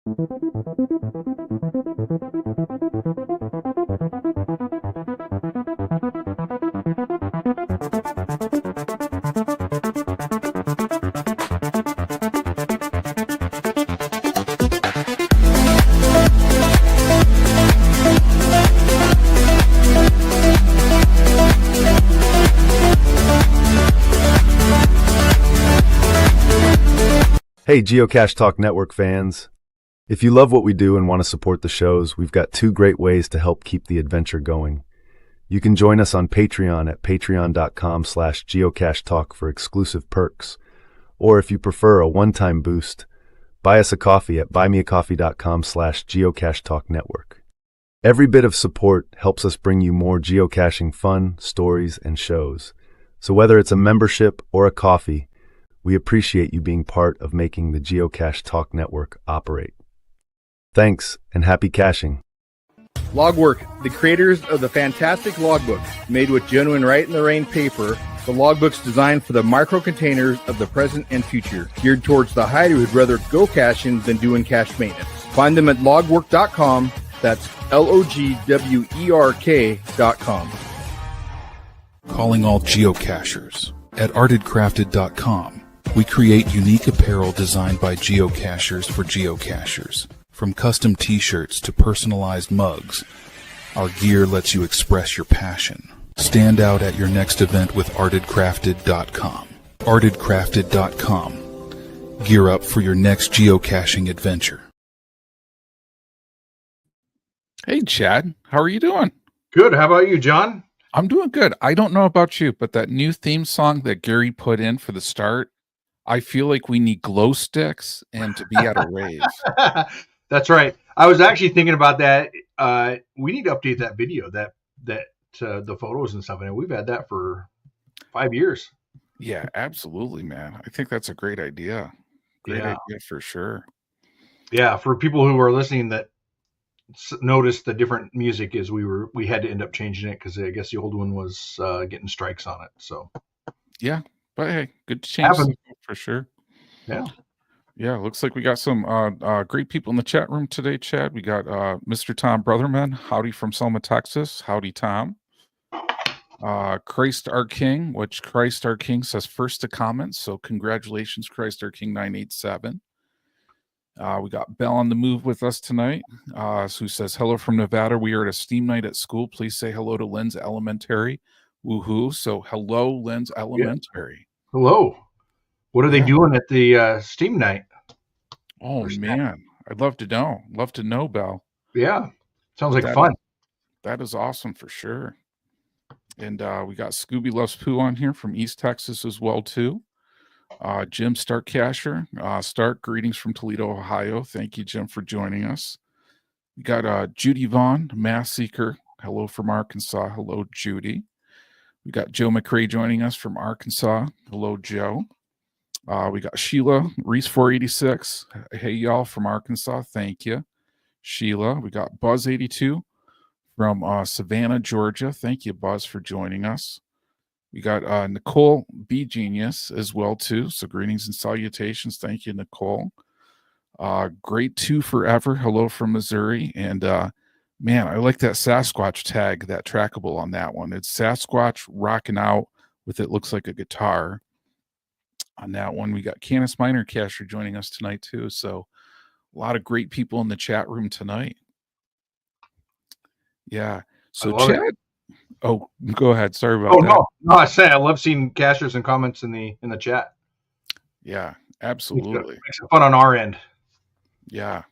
Hey, Geocache Talk Network fans. If you love what we do and want to support the shows, we've got two great ways to help keep the adventure going. You can join us on Patreon at patreon.com/geocachetalk for exclusive perks. Or if you prefer a one-time boost, buy us a coffee at buymeacoffee.com/geocachetalknetwork. Every bit of support helps us bring you more geocaching fun, stories, and shows. So whether it's a membership or a coffee, we appreciate you being part of making the Geocache Talk Network operate. Thanks, and happy caching. Logwork, the creators of the fantastic logbook, made with genuine write-in-the-rain paper. The logbook's designed for the micro-containers of the present and future, geared towards the hider who'd rather go caching than doing cache maintenance. Find them at logwork.com. That's LOGWERK.com. Calling all geocachers. At artedcrafted.com, we create unique apparel designed by geocachers for geocachers. From custom t-shirts to personalized mugs, our gear lets you express your passion. Stand out at your next event with artedcrafted.com. artedcrafted.com. Gear up for your next geocaching adventure. Hey, Chad. How are you doing? Good. How about you, John? I'm doing good. I don't know about you, but that new theme song that Gary put in for the start, I feel like we need glow sticks and to be at a rave. That's right. I was actually thinking about that. We need to update that video, that the photos and stuff. And we've had that for 5 years. Yeah, absolutely, man. I think that's a great idea. Great idea for sure. Yeah, for people who are listening that noticed the different music is we had to end up changing it because I guess the old one was getting strikes on it. So yeah, but hey, good to change for sure. Yeah. Yeah, looks like we got some great people in the chat room today, Chad. We got Mr. Tom Brotherman. Howdy from Selma, Texas. Howdy, Tom. Christ our King, which Christ our King says first to comment. So congratulations, Christ our King 987. We got Belle on the move with us tonight, who says, hello from Nevada. We are at a STEAM night at school. Please say hello to Lynn's Elementary. Woohoo. So hello, Lynn's Elementary. Yeah. Hello. What are they doing at the STEAM night? Oh, man. I'd love to know. Love to know, Belle. Yeah. Sounds like fun. That is awesome for sure. And we got Scooby Loves Pooh on here from East Texas as well, too. Jim Starkcasher. Stark, greetings from Toledo, Ohio. Thank you, Jim, for joining us. We got Judy Vaughn, Math Seeker. Hello from Arkansas. Hello, Judy. We got Joe McCrae joining us from Arkansas. Hello, Joe. We got Sheila Reese 486. Hey, y'all from Arkansas. Thank you, Sheila. We got Buzz 82 from Savannah, Georgia. Thank you, Buzz, for joining us. We got Nicole B Genius as well too. So greetings and salutations. Thank you, Nicole. Great 2 forever. Hello from Missouri. And man, I like that Sasquatch tag, that trackable on that one. It's Sasquatch rocking out with it looks like a guitar. On that one, we got Canis Minor Cacher joining us tonight too. So a lot of great people in the chat room tonight. Yeah. So Chad. Oh, go ahead. Sorry about that. No, I say I love seeing cachers and comments in the chat. Yeah, absolutely. Makes it fun on our end. Yeah.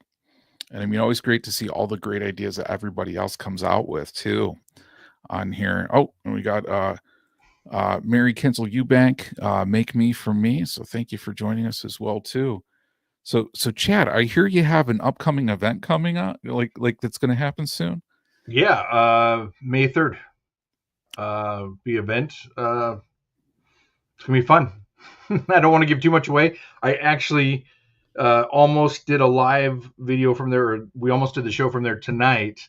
And I mean, always great to see all the great ideas that everybody else comes out with too on here. Oh, and we got Mary Kinsel Eubank, Make Me From Me. So thank you for joining us as well too. So Chad, I hear you have an upcoming event coming up, like that's going to happen soon. Yeah, May 3rd. The event. It's gonna be fun. I don't want to give too much away. I actually almost did a live video from there. We almost did the show from there tonight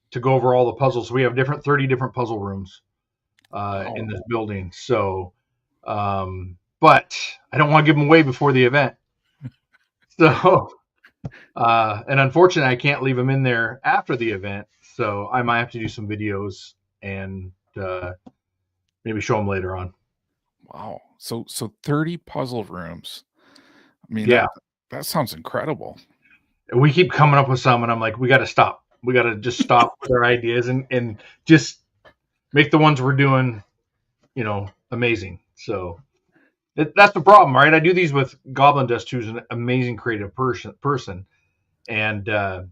to go over all the puzzles. We have 30 different puzzle rooms in this building. So, but I don't want to give them away before the event. So And unfortunately, I can't leave them in there after the event, so I might have to do some videos and maybe show them later on. Wow. So 30 puzzle rooms. I mean, Yeah, that sounds incredible. we keep coming up with some, and I'm like, we got to stop. We got to just stop with our ideas and just make the ones we're doing, amazing. So that's the problem, right? I do these with Goblin Dust, who's an amazing creative person, and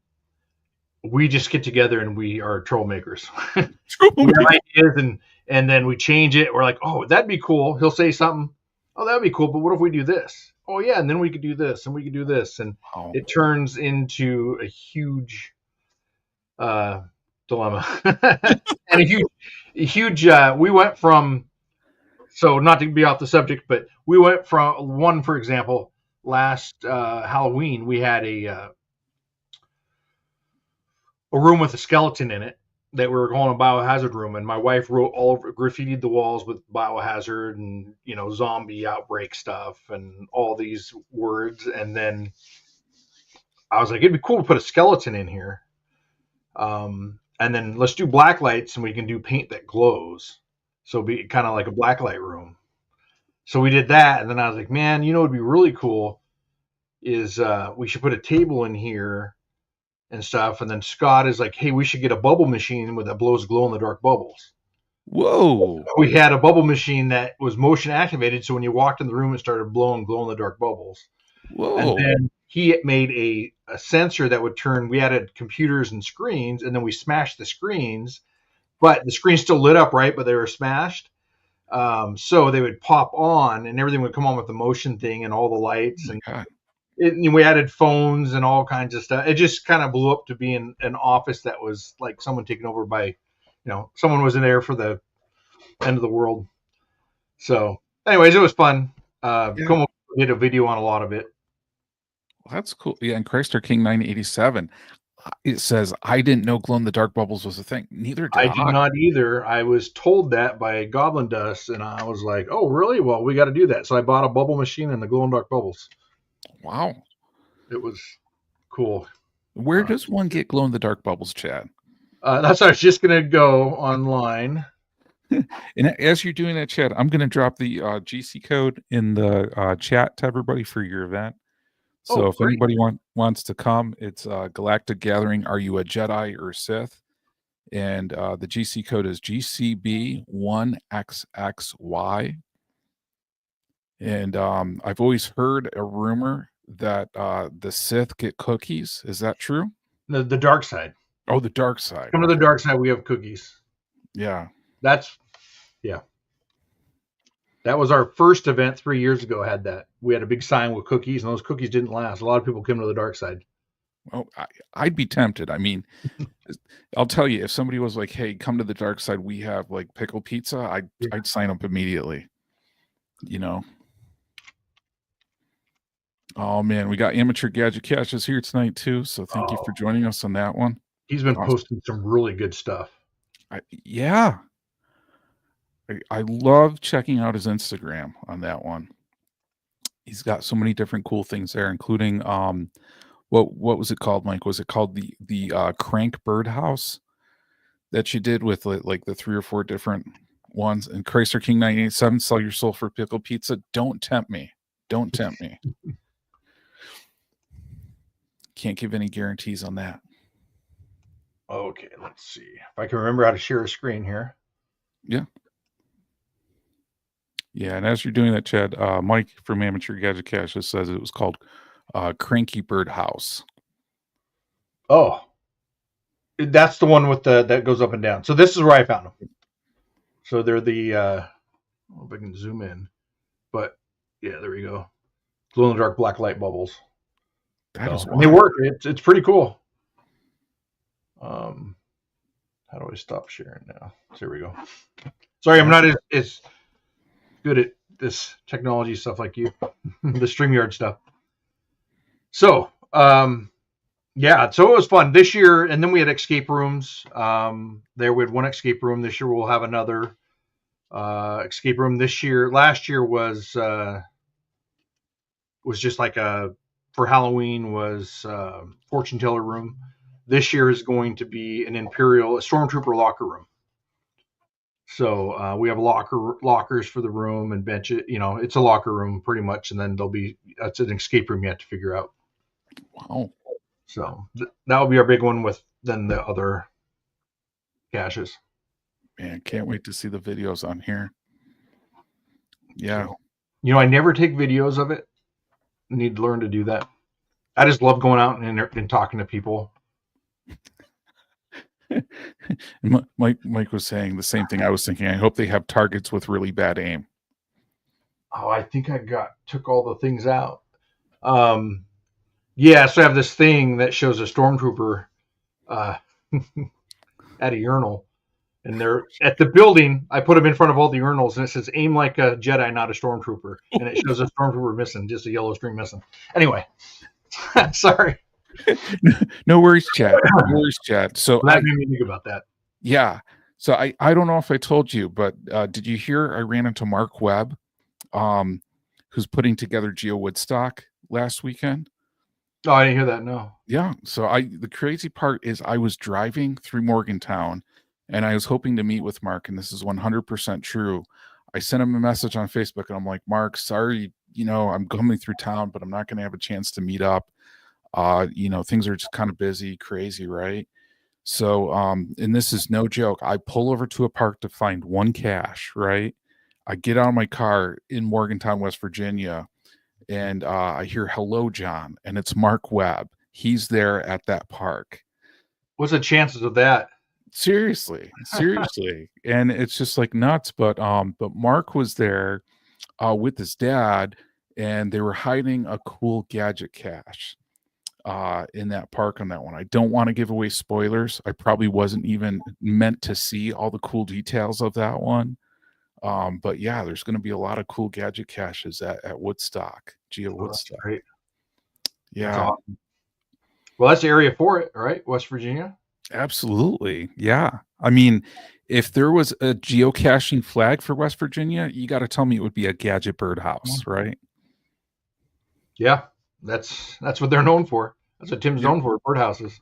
we just get together and we are trollmakers. We have ideas and then we change it. We're like, oh, that'd be cool. He'll say something. Oh, that'd be cool. But what if we do this? Oh yeah, and then we could do this and we could do this, and Wow. it turns into a huge dilemma and a huge. We went from, so not to be off the subject, but we went from one, for example, last Halloween we had a room with a skeleton in it that we were calling a biohazard room, and my wife wrote all over, graffitied the walls with biohazard and zombie outbreak stuff and all these words. And then I was like, it'd be cool to put a skeleton in here, and then let's do black lights and we can do paint that glows, so it'd be kind of like a black light room. So we did that, and then I was like, man, it'd be really cool is we should put a table in here and stuff. And then Scott is like, hey, we should get a bubble machine that blows glow in the dark bubbles. Whoa. We had a bubble machine that was motion activated, so when you walked in the room, it started blowing glow in the dark bubbles. Whoa. And then he made a sensor that would turn, we added computers and screens, and then we smashed the screens, but the screens still lit up, right? But they were smashed. So they would pop on and everything would come on with the motion thing and all the lights. And we added phones and all kinds of stuff. It just kind of blew up to be an office that was like someone taken over by, someone was in there for the end of the world. So anyways, it was fun. Como did a video on a lot of it. Well, that's cool. Yeah, and Chrysler King 987. It says, I didn't know glow in the dark bubbles was a thing. Neither did I. I did not either. I was told that by Goblin Dust, and I was like, oh, really? Well, we got to do that. So I bought a bubble machine and the glow in the dark bubbles. Wow. It was cool. Where does one get glow in the dark bubbles, Chad? That's what I was just going to go online. And as you're doing that, Chad, I'm going to drop the GC code in the chat to everybody for your event. So if anybody wants to come, it's Galactic Gathering. Are you a Jedi or Sith? And the GC code is GCB1XXY. And I've always heard a rumor that the Sith get cookies. Is that true? The dark side. Oh, the dark side. Come to the dark side, we have cookies. Yeah. That was our first event 3 years ago, had that. We had a big sign with cookies, and those cookies didn't last. A lot of people came to the dark side. Oh, I'd be tempted. I mean, I'll tell you, if somebody was like, hey, come to the dark side, we have like pickle pizza, I'd sign up immediately. Oh man, we got Amateur Gadget Caches here tonight too. So thank you for joining us on that one. He's been posting some really good stuff. I love checking out his Instagram on that one. He's got so many different cool things there, including what was it called, Mike? Was it called the Crank Birdhouse that you did with like the 3 or 4 different ones? And Chrysler King 987, sell your soul for pickle pizza. Don't tempt me. Don't tempt me. Can't give any guarantees on that. Okay, let's see if I can remember how to share a screen here. Yeah, and as you're doing that, Chad, Mike from Amateur Gadget Caches says it was called Cranky Bird House. Oh, that's the one with that goes up and down. So this is where I found them. So they're the I don't know if I can zoom in, but yeah, there we go. Glow in the dark black light bubbles. And they work. It's pretty cool. How do I stop sharing now? So here we go. Sorry, I'm not as good at this technology stuff like you, the StreamYard stuff. So, so it was fun this year. And then we had escape rooms. We had one escape room. This year we'll have another escape room. Last year was just like a for Halloween was fortune teller room. This year is going to be a stormtrooper locker room. So we have lockers for the room and benches. It's a locker room pretty much, and then that's an escape room you have to figure out. Wow. So that will be our big one with then the other caches. Man, can't wait to see the videos on here. Yeah. I never take videos of it. I need to learn to do that. I just love going out and talking to people. Mike was saying the same thing I was thinking. I hope they have targets with really bad aim. Oh, I think I took all the things out. Yeah, so I have this thing that shows a stormtrooper at a urinal. And they're at the building. I put them in front of all the urinals, and it says "Aim like a Jedi, not a stormtrooper." And it shows a stormtrooper missing, just a yellow string missing. Anyway, sorry. No worries, Chad. No worries, Chad. So that made me think about that. Yeah. So I don't know if I told you, but did you hear I ran into Mark Webb, who's putting together Geo Woodstock last weekend? Oh, I didn't hear that. No. Yeah. So the crazy part is I was driving through Morgantown, and I was hoping to meet with Mark, and this is 100% true. I sent him a message on Facebook, and I'm like, Mark, sorry, I'm coming through town, but I'm not going to have a chance to meet up. Things are just kind of busy, crazy, right? So, and this is no joke. I pull over to a park to find one cache, right? I get out of my car in Morgantown, West Virginia, and I hear, "Hello, John," and it's Mark Webb. He's there at that park. What's the chances of that? Seriously. And it's just like nuts. But Mark was there with his dad, and they were hiding a cool gadget cache in that park on that one. I don't want to give away spoilers. I probably wasn't even meant to see all the cool details of that one. But yeah, there's going to be a lot of cool gadget caches at Woodstock, Geo Woodstock. That's great. Yeah. That's awesome. Well, that's the area for it, right? West Virginia. Absolutely. Yeah. I mean, if there was a geocaching flag for West Virginia, you got to tell me it would be a Gadget Birdhouse, right? Yeah. That's what they're known for. That's what Tim's known for, birdhouses.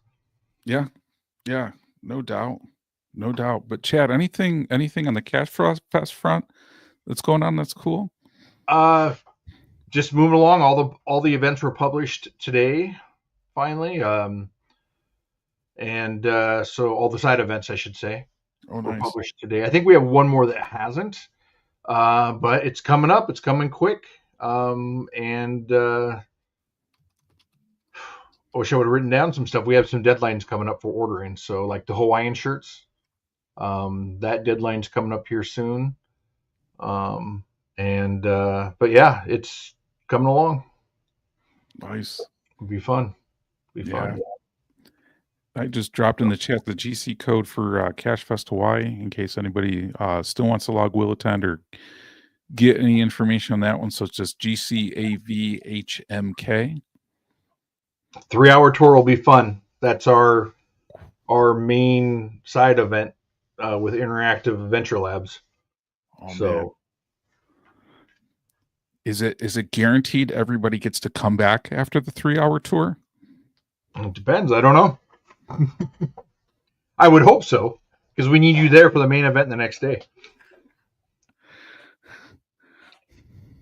Yeah. Yeah. No doubt. But Chad, anything on the Cache Fest front that's going on that's cool? Just moving along. All the events were published today, finally. So all the side events, I should say, were published today. I think we have one more that hasn't, but it's coming up. It's coming quick. I wish I would have written down some stuff. We have some deadlines coming up for ordering. So like the Hawaiian shirts, that deadline's coming up here soon. But yeah, it's coming along. Nice. It'll be fun. Fun. I just dropped in the chat the GC code for Cache Fest Hawaii in case anybody still wants to log will attend or get any information on that one. So it's just GCAVHMK. 3-hour tour will be fun. That's our main side event with interactive adventure labs. Oh, so man. Is it guaranteed everybody gets to come back after the 3-hour tour? It depends. I don't know. I would hope so, because we need you there for the main event the next day.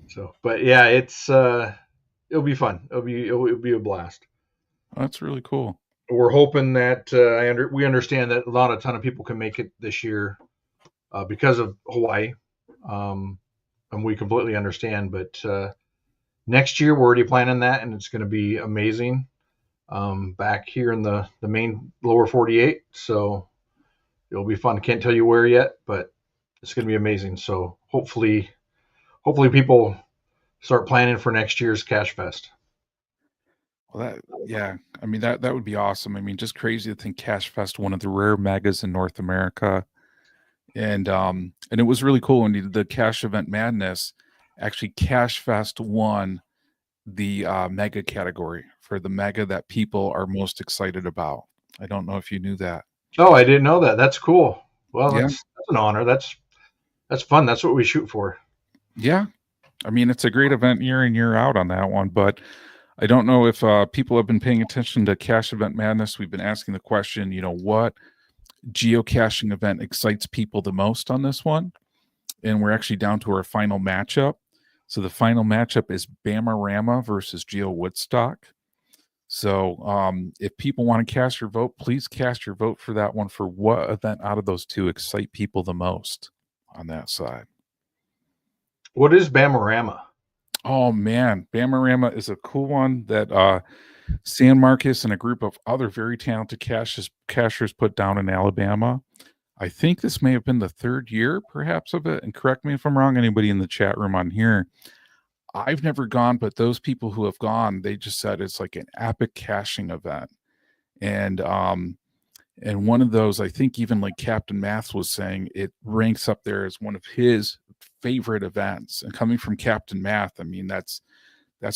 So, but yeah, it'll be fun. It'll be a blast. Oh, that's really cool. We're hoping that we understand that a ton of people can make it this year because of Hawaii, and we completely understand. But next year we're already planning that, and it's going to be amazing. Back here in the main lower 48, so it'll be fun. Can't tell you where yet, but it's going to be amazing. So hopefully people start planning for next year's Cache Fest. Well, I mean that would be awesome. I mean, just crazy to think Cache Fest, one of the rare megas in North America, and it was really cool when you did the Cache Event Madness. Actually, Cache Fest won the mega category for the mega that people are most excited about. I don't know if you knew that. Oh, I didn't know that. That's cool. Well, that's an honor. That's fun. That's what we shoot for. Yeah. I mean, it's a great event year in, year out on that one. But I don't know if people have been paying attention to Cache Event Madness. We've been asking the question, what geocaching event excites people the most on this one? And we're actually down to our final matchup. So the final matchup is Bamarama versus Geo Woodstock. So if people want to cast your vote, please cast your vote for that one. For what event out of those two excite people the most on that side? What is Bamarama? Oh man, Bamarama is a cool one that San Marcos and a group of other very talented cachers put down in Alabama. I think this may have been the third year, perhaps, of it. And correct me if I'm wrong, anybody in the chat room on here. I've never gone, but those people who have gone, they just said it's like an epic caching event. And one of those, I think even like Captain Maths was saying, it ranks up there as one of his favorite events. And coming from Captain Math, I mean, that's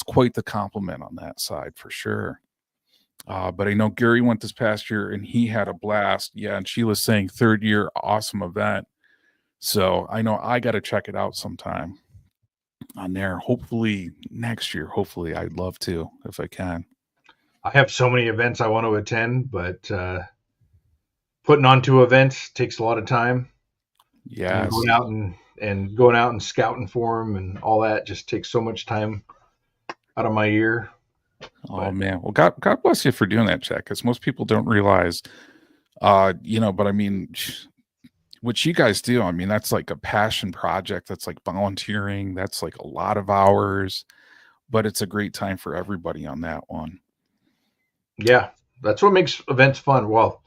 quite the compliment on that side for sure. But I know Gary went this past year and he had a blast. Yeah, and Sheila's saying third year, awesome event. So I know I got to check it out sometime on there. Hopefully next year. Hopefully, I'd love to if I can. I have so many events I want to attend, but putting on 2 events takes a lot of time. Yeah, Going out and scouting for them and all that just takes so much time out of my year. Oh man, well, God bless you for doing that, Jack. Because most people don't realize, But I mean, what you guys do, I mean, that's like a passion project. That's like volunteering. That's like a lot of hours, but it's a great time for everybody on that one. Yeah, that's what makes events fun. Well,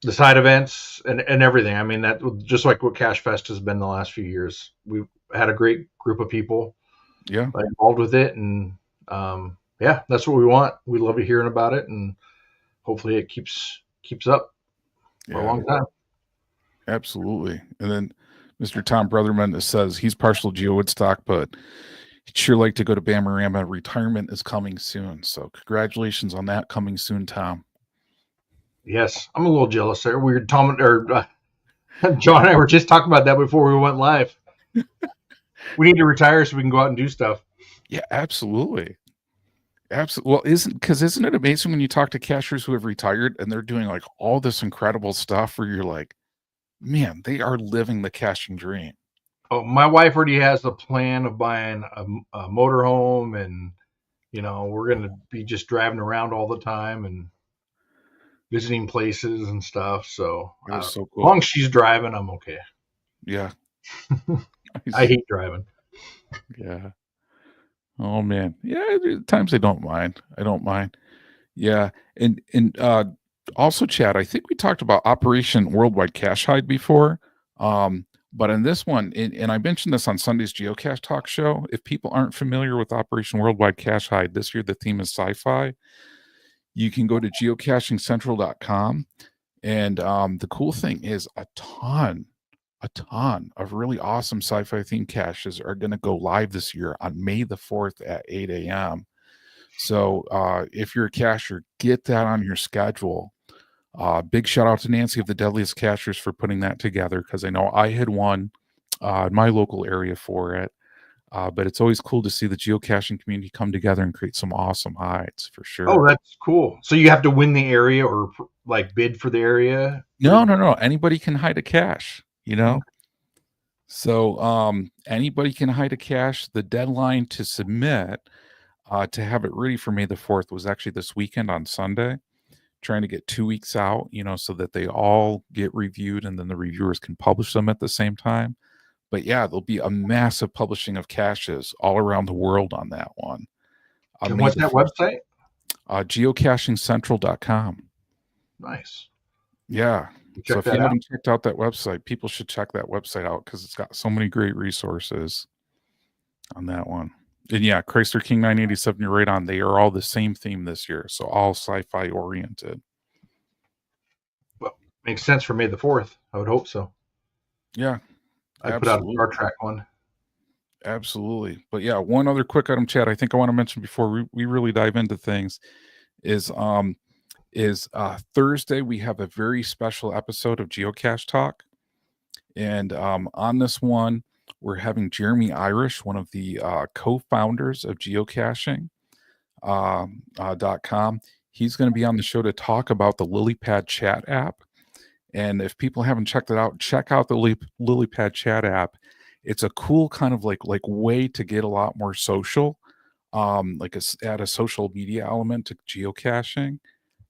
the side events and everything. I mean, that just like what Cache Fest has been the last few years. We've had a great group of people involved with it, and that's what we want. We love hearing about it, and hopefully it keeps up for a long time. Absolutely. And then Mr. Tom Brotherman says he's partial Geo Woodstock, but he'd sure like to go to Bamarama. Retirement is coming soon. So congratulations on that coming soon, Tom. Yes, I'm a little jealous there. John and I were just talking about that before we went live. We need to retire so we can go out and do stuff. Yeah, absolutely. Absolutely. Well, isn't it amazing when you talk to cachers who have retired and they're doing like all this incredible stuff where you're like, man, they are living the caching dream. Oh, my wife already has the plan of buying a motorhome, and we're going to be just driving around all the time and visiting places and stuff. So, so cool. As long as she's driving, I'm okay. Yeah. I hate driving. Yeah. Oh man. Yeah. At times I don't mind. Yeah. And also, Chad, I think we talked about Operation Worldwide Cache Hide before. But in this one, and I mentioned this on Sunday's Geocache Talk show, if people aren't familiar with Operation Worldwide Cache Hide, this year the theme is sci-fi. You can go to geocachingcentral.com. And the cool thing is a ton of really awesome sci-fi themed caches are going to go live this year on May the 4th at 8 a.m. So if you're a cacher, get that on your schedule. Big shout out to Nancy of the Deadliest Cachers for putting that together, because I know I had one in my local area for it. But it's always cool to see the geocaching community come together and create some awesome hides for sure. Oh, that's cool. So you have to win the area or like bid for the area? No. Anybody can hide a cache, So anybody can hide a cache. The deadline to submit to have it ready for May the 4th was actually this weekend on Sunday. Trying to get 2 weeks out, so that they all get reviewed and then the reviewers can publish them at the same time. But yeah, there'll be a massive publishing of caches all around the world on that one. And what's that website? Geocachingcentral.com. Nice. Yeah. So if you haven't checked out that website, people should check that website out because it's got so many great resources on that one. And yeah, Chrysler King 987, you're right on. They are all the same theme this year. So all sci-fi oriented. Well, makes sense for May the 4th. I would hope so. Yeah. I put out a Star Trek one. Absolutely. But yeah, one other quick item, Chad, I think I want to mention before we really dive into things is Thursday we have a very special episode of Geocache Talk. And on this one, we're having Jeremy Irish, one of the co-founders of geocaching. .com. He's going to be on the show to talk about the LilyPad chat app. And if people haven't checked it out, check out the LilyPad chat app. It's a cool kind of like way to get a lot more social, add a social media element to geocaching.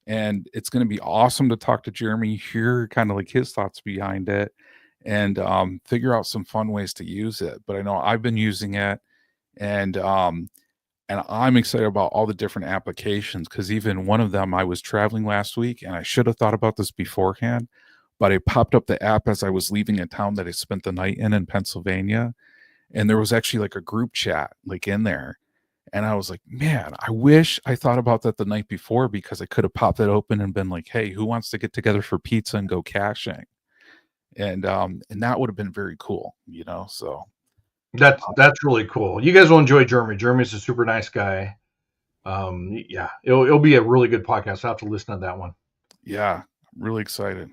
And it's going to be awesome to talk to Jeremy, hear kind of like his thoughts behind it, and figure out some fun ways to use it. But I know I've been using it, and I'm excited about all the different applications, because even one of them, I was traveling last week and I should have thought about this beforehand, but I popped up the app as I was leaving a town that I spent the night in Pennsylvania. And there was actually like a group chat like in there. And I was like, man, I wish I thought about that the night before, because I could have popped it open and been like, hey, who wants to get together for pizza and go caching? And that would have been very cool, so. That's really cool. You guys will enjoy Jeremy. Jeremy's a super nice guy. Yeah, it'll be a really good podcast. I'll have to listen to that one. Yeah, really excited.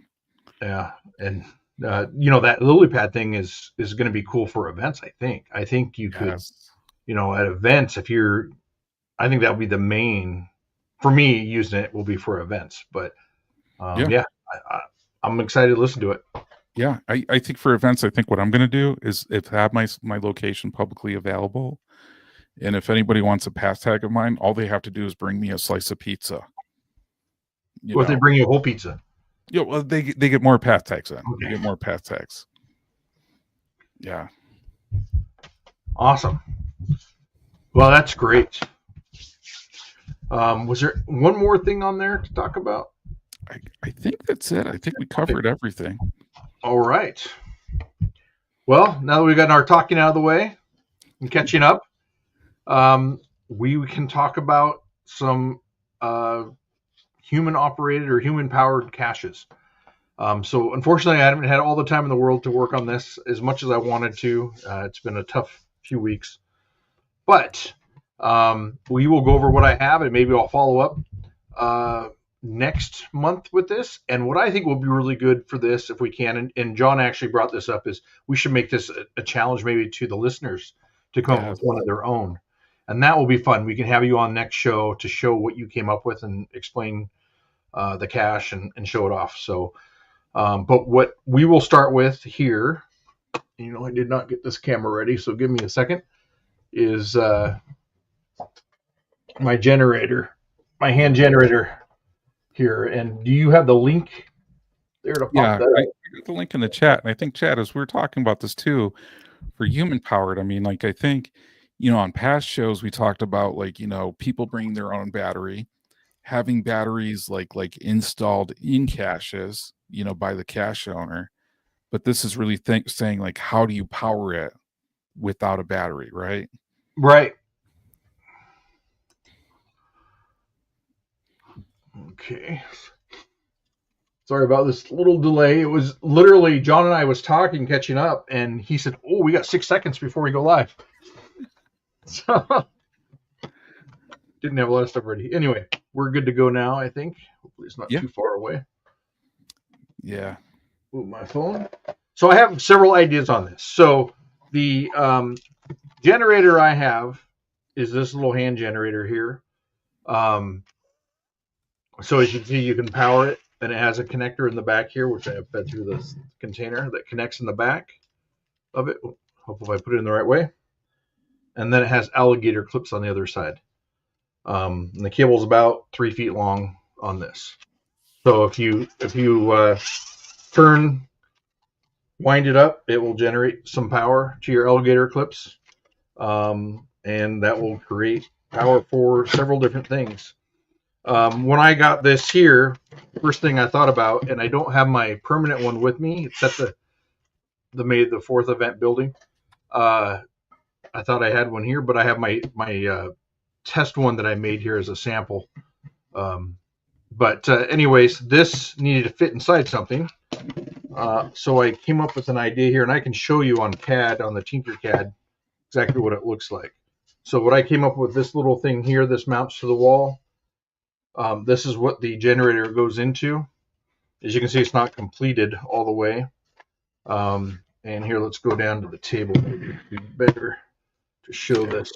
Yeah, and that LilyPad thing is going to be cool for events. I think you could, at events, I think that'll be the main for me. Using it will be for events, but I'm excited to listen to it. Yeah, I think for events, I think what I'm going to do is have my location publicly available, and if anybody wants a pass tag of mine, all they have to do is bring me a slice of pizza. What if they bring you a whole pizza? Yeah, well, they get more pass tags then. Okay. They get more pass tags. Yeah. Awesome. Well, that's great. Was there one more thing on there to talk about? I think that's it. I think we covered everything. All right. Well, now that we've gotten our talking out of the way and catching up, we can talk about some human-operated or human-powered caches. So unfortunately, I haven't had all the time in the world to work on this as much as I wanted to. It's been a tough few weeks. But we will go over what I have, and maybe I'll follow up next month with this. And what I think will be really good for this, if we can, and John actually brought this up, is we should make this a challenge maybe to the listeners to come up with one of their own. And that will be fun. We can have you on next show to show what you came up with and explain the cache and show it off. So, but what we will start with here, I did not get this camera ready, so give me a second, is my generator, my hand generator here. And do you have the link there to pop that up? I got the link in the chat. And I think, Chad, as we were talking about this too, for human powered, I mean, like, I think, on past shows, we talked about people bringing their own battery, having batteries like installed in caches, by the cache owner. But this is really saying, like, how do you power it without a battery, right? Right. Okay. Sorry about this little delay. It was literally John and I was talking, catching up, and he said, "Oh, we got 6 seconds before we go live." So didn't have a lot of stuff ready. Anyway, we're good to go now, I think. Hopefully it's not too far away. Yeah. Ooh, my phone. So I have several ideas on this. So the generator I have is this little hand generator here. So as you can see, you can power it, and it has a connector in the back here, which I have fed through this container that connects in the back of it. Hopefully I put it in the right way. And then it has alligator clips on the other side. And the cable is about 3 feet long on this. So if you wind it up, it will generate some power to your alligator clips. And that will create power for several different things. When I got this here, first thing I thought about, and I don't have my permanent one with me, it's at the May the 4th event building. I thought I had one here, but I have my test one that I made here as a sample. But anyways, this needed to fit inside something. So I came up with an idea here, and I can show you on CAD, on the Tinkercad, exactly what it looks like. So what I came up with, this little thing here, this mounts to the wall. This is what the generator goes into. As you can see, it's not completed all the way. And here, let's go down to the table. Maybe it'd be better to show this.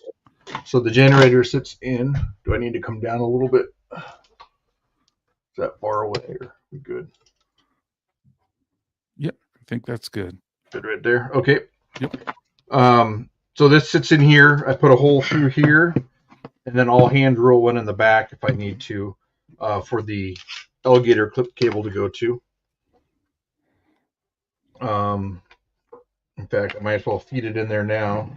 So the generator sits in. Do I need to come down a little bit? Is that far away? Or we good? Yep, I think that's good. Good right there. Okay. Yep. So this sits in here. I put a hole through here, and then I'll hand drill one in the back if I need to, for the alligator clip cable to go to. In fact, I might as well feed it in there now.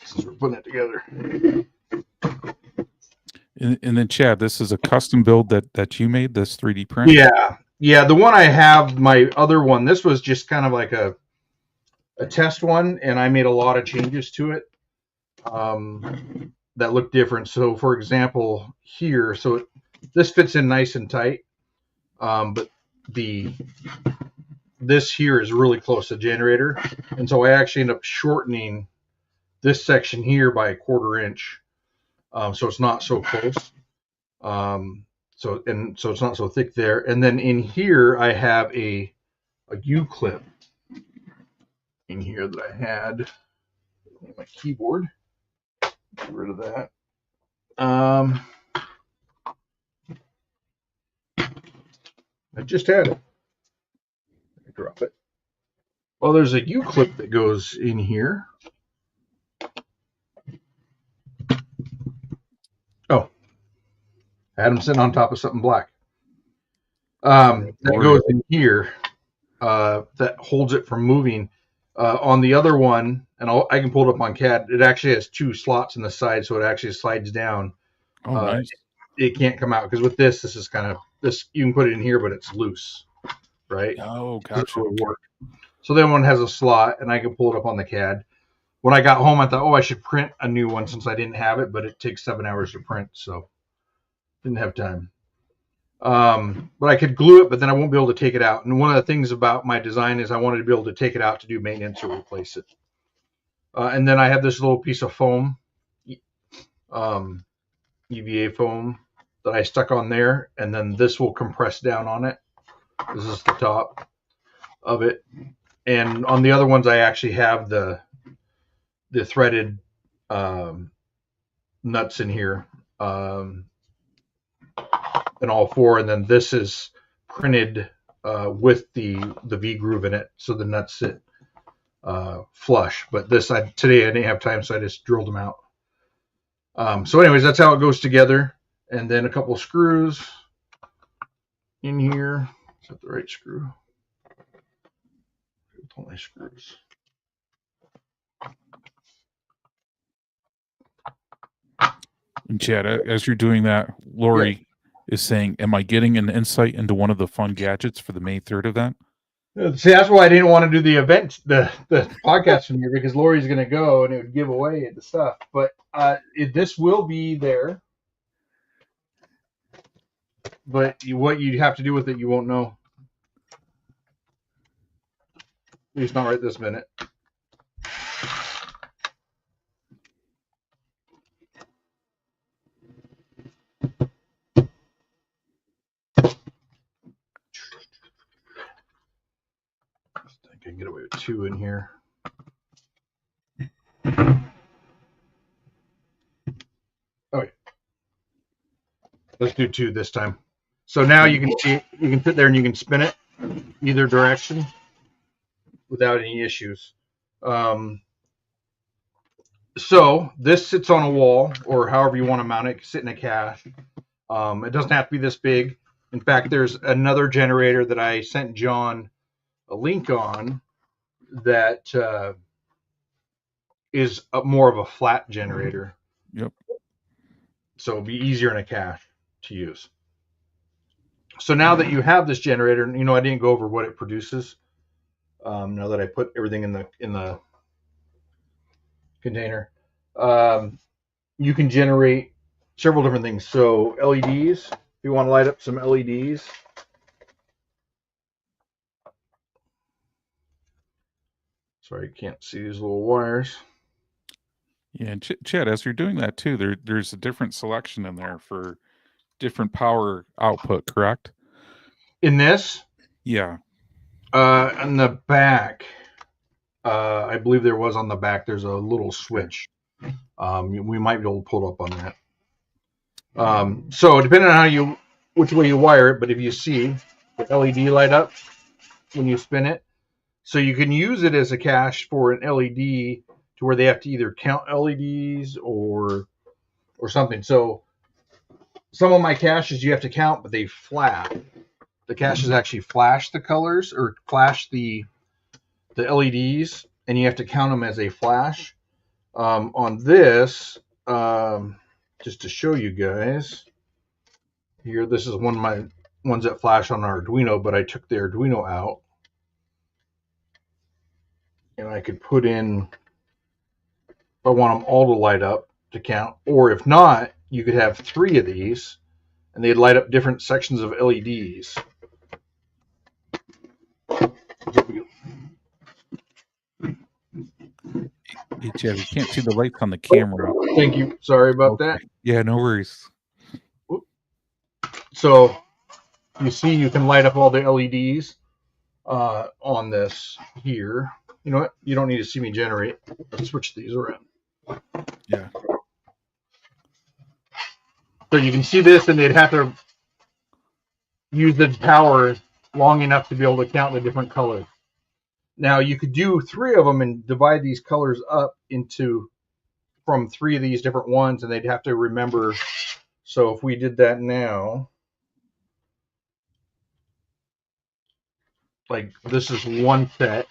Since we're putting it together. And then Chad, this is a custom build that you made, this 3D print? Yeah. The one I have, my other one, this was just kind of like a test one, and I made a lot of changes to it that look different. So, for example, here, this fits in nice and tight, but this here is really close to the generator, and so I actually end up shortening this section here by a 1/4 inch, so it's not so close. So it's not so thick there. And then in here, I have a U-clip in here that I had on my keyboard. Get rid of that. I just had it. Drop it. Well, there's a U-clip that goes in here. Oh, I had them sitting on top of something black. That goes in here. That holds it from moving. On the other one, and I can pull it up on CAD. It actually has 2 slots in the side, so it actually slides down. Oh, nice. It can't come out because with this is kind of this. You can put it in here, but it's loose, right? Oh, gotcha. So then one has a slot, and I can pull it up on the CAD. When I got home, I thought, I should print a new one since I didn't have it, but it takes 7 hours to print, so didn't have time. But I could glue it, but then I won't be able to take it out. And one of the things about my design is I wanted to be able to take it out to do maintenance or replace it. And then I have this little piece of foam, EVA foam, that I stuck on there, and then this will compress down on it. This is the top of it. And on the other ones, I actually have the threaded nuts in here, and all 4. And then this is printed with the V groove in it, so the nuts sit flush. But today I didn't have time, so I just drilled them out. So anyways, that's how it goes together. And then a couple screws in here. Is that the right screw? Pull my screws. And Chad, as you're doing that, Lori is saying, am I getting an insight into one of the fun gadgets for the May 3rd event? See, that's why I didn't want to do the event, the podcast from here, because Lori's going to go and it would give away the stuff. But this will be there. But what you'd have to do with it, you won't know. At least not right this minute. I can get away with 2 in here. Okay. Let's do 2 this time. So now you can see, you can fit there and you can spin it either direction without any issues. So this sits on a wall, or however you want to mount it. It can sit in a cache. It doesn't have to be this big. In fact, there's another generator that I sent John a link on that is more of a flat generator. Yep. So it'll be easier in a cache to use. So now that you have this generator, I didn't go over what it produces. Now that I put everything in the container, you can generate several different things. So LEDs, if you want to light up some LEDs. Sorry, you can't see these little wires. Yeah, and Chad, as you're doing that too, there's a different selection in there for different power output, correct? In this, Yeah. on the back, I believe there was on the back. There's a little switch. We might be able to pull it up on that. So depending on which way you wire it, but if you see the LED light up when you spin it, so you can use it as a cache for an LED to where they have to either count LEDs or something. So some of my caches you have to count, but they flash. The caches actually flash the colors or flash the LEDs, and you have to count them as a flash. On this, just to show you guys, here, this is one of my ones that flash on Arduino, but I took the Arduino out, and I could put in, if I want them all to light up to count, or if not, you could have 3 of these, and they'd light up different sections of LEDs. Hey, Jeff, you can't see the lights on the camera. Thank you. Sorry about that. Yeah, no worries. So you see you can light up all the LEDs on this here. You know what? You don't need to see me generate. Let's switch these around. Yeah. So you can see this, and they'd have to use the power long enough to be able to count the different colors. Now you could do 3 of them and divide these colors up from 3 of these different ones, and they'd have to remember. So if we did that now, like this is one set,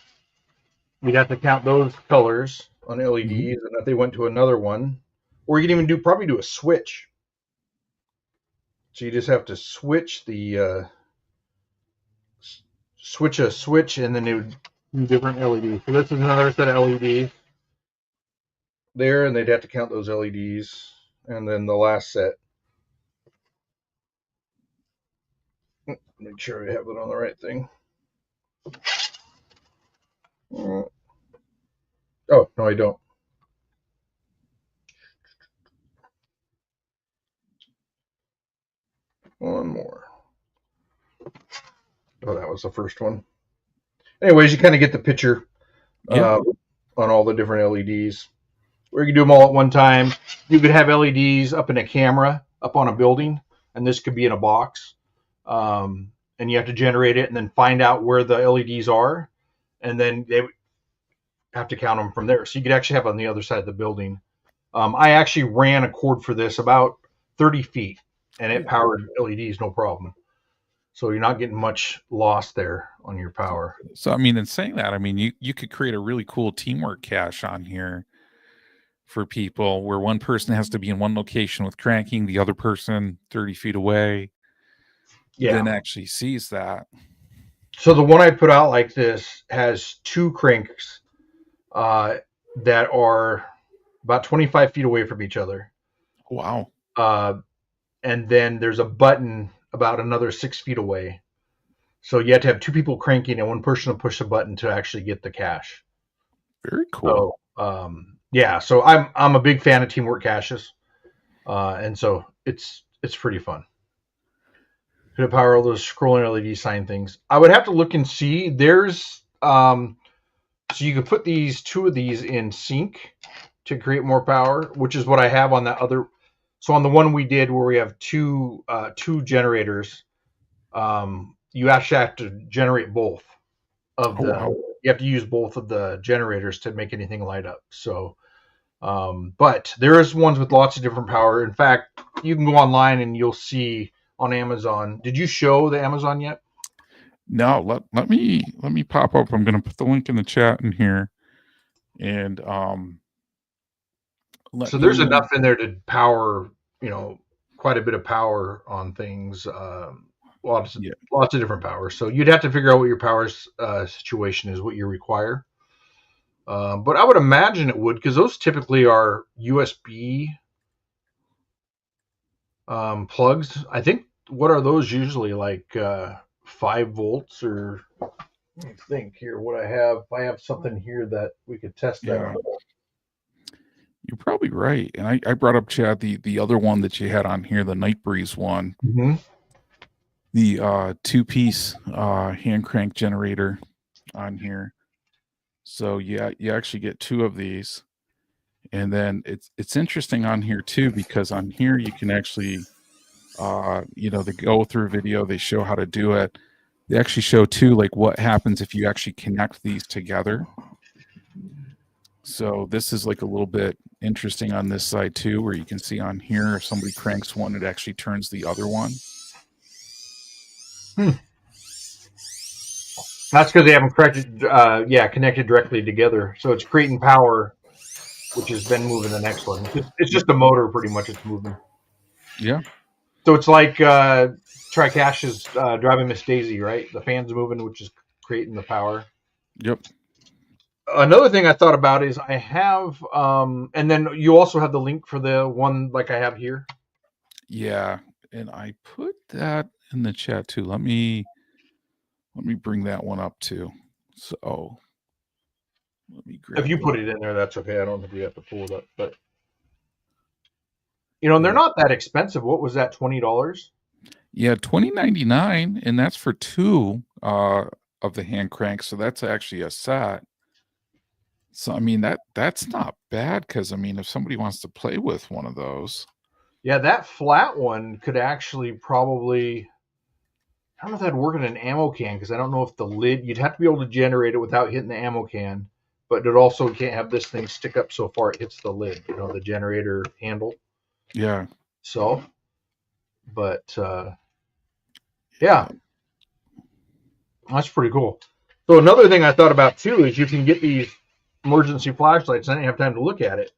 we'd have to count those colors on LEDs, and if they went to another one, or you can even probably do a switch. So you just have to switch a switch, and then it would do different LEDs. So this is another set of LEDs there, and they'd have to count those LEDs, and then the last set. Make sure I have it on the right thing. Oh, no, I don't. One more. Oh, that was the first one. Anyways, you kind of get the picture on all the different LEDs. Or you can do them all at one time. You could have LEDs up in a camera, up on a building, and this could be in a box. And you have to generate it and then find out where the LEDs are, and then they have to count them from there. So you could actually have on the other side of the building. I actually ran a cord for this about 30 feet, and it powered LEDs no problem. So you're not getting much loss there on your power. So, I mean, in saying that, I mean, you could create a really cool teamwork cache on here for people where one person has to be in one location with cranking, the other person 30 feet away. Yeah. Then actually sees that. So the one I put out like this has 2 cranks that are about 25 feet away from each other. Wow. And then there's a button about another 6 feet away. So you have to have 2 people cranking, and one person will push the button to actually get the cache. Very cool. So, yeah, so I'm a big fan of teamwork caches, and so it's pretty fun. To power all those scrolling LED sign things. I would have to look and see. There's so you could put 2 of these in sync to create more power, which is what I have on that other. So on the one we did where we have two generators, you actually have to generate both of the. Wow. You have to use both of the generators to make anything light up. So, but there is ones with lots of different power. In fact, you can go online and you'll see on Amazon. Did you show the Amazon yet? No, let me pop up. I'm going to put the link in the chat in here, and so there's enough in there to power, quite a bit of power on things. Lots of different power. So you'd have to figure out what your power situation is, what you require. But I would imagine it would, because those typically are USB plugs. I think, what are those usually, like 5 volts or, let me think here what I have. I have something here that we could test that on. You're probably right. And I brought up, Chad, the other one that you had on here, the Night Breeze one. Mm-hmm. the two-piece hand crank generator on here. So yeah, you actually get two of these. And then it's interesting on here too, because on here you can actually they go through video, they show how to do it. They actually show too, like what happens if you actually connect these together. So this is like a little bit interesting on this side too, where you can see on here, if somebody cranks one, it actually turns the other one. That's because they haven't connected directly together. So it's creating power, which has been moving the next one. It's just a motor, pretty much. It's moving. Yeah. So it's like Tri-Cache's driving Miss Daisy, right? The fan's moving, which is creating the power. Yep. Another thing I thought about is I have, and then you also have the link for the one like I have here. Yeah, and I put that in the chat too. Let me bring that one up too. So let me grab. If you put it in there, that's okay. I don't think we have to pull it up, but and they're not that expensive. What was that? $20? Yeah, $20.99, and that's for two of the hand cranks. So that's actually a set. So I mean that's not bad, because I mean if somebody wants to play with one of those. Yeah, that flat one could actually probably. I don't know if that'd work in an ammo can, because I don't know if the lid. You'd have to be able to generate it without hitting the ammo can, but it also can't have this thing stick up so far it hits the lid. The generator handle. Yeah. So, but yeah, that's pretty cool. So another thing I thought about too is you can get these emergency flashlights. I didn't have time to look at it,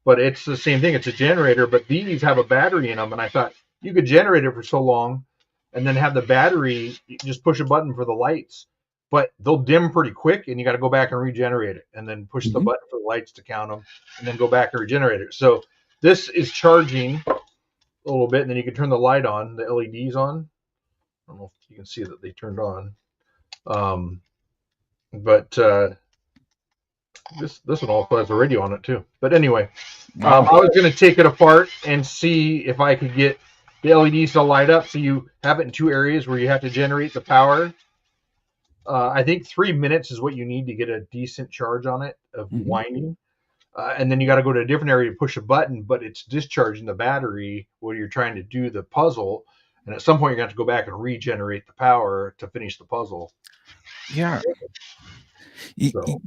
but it's the same thing. It's a generator, but these have a battery in them, and I thought you could generate it for so long, and then have the battery. You just push a button for the lights, but they'll dim pretty quick, and you got to go back and regenerate it, and then push the button for the lights to count them, and then go back and regenerate it. So this is charging a little bit, and then you can turn the light on, the LEDs on. I don't know if you can see that they turned on. But this one also has a radio on it too. But anyway, I was going to take it apart and see if I could get the LEDs to light up. So you have it in two areas where you have to generate the power. I think 3 minutes is what you need to get a decent charge on it of winding. And then you got to go to a different area to push a button, but it's discharging the battery while you're trying to do the puzzle. And at some point, you're going to have to go back and regenerate the power to finish the puzzle. Yeah.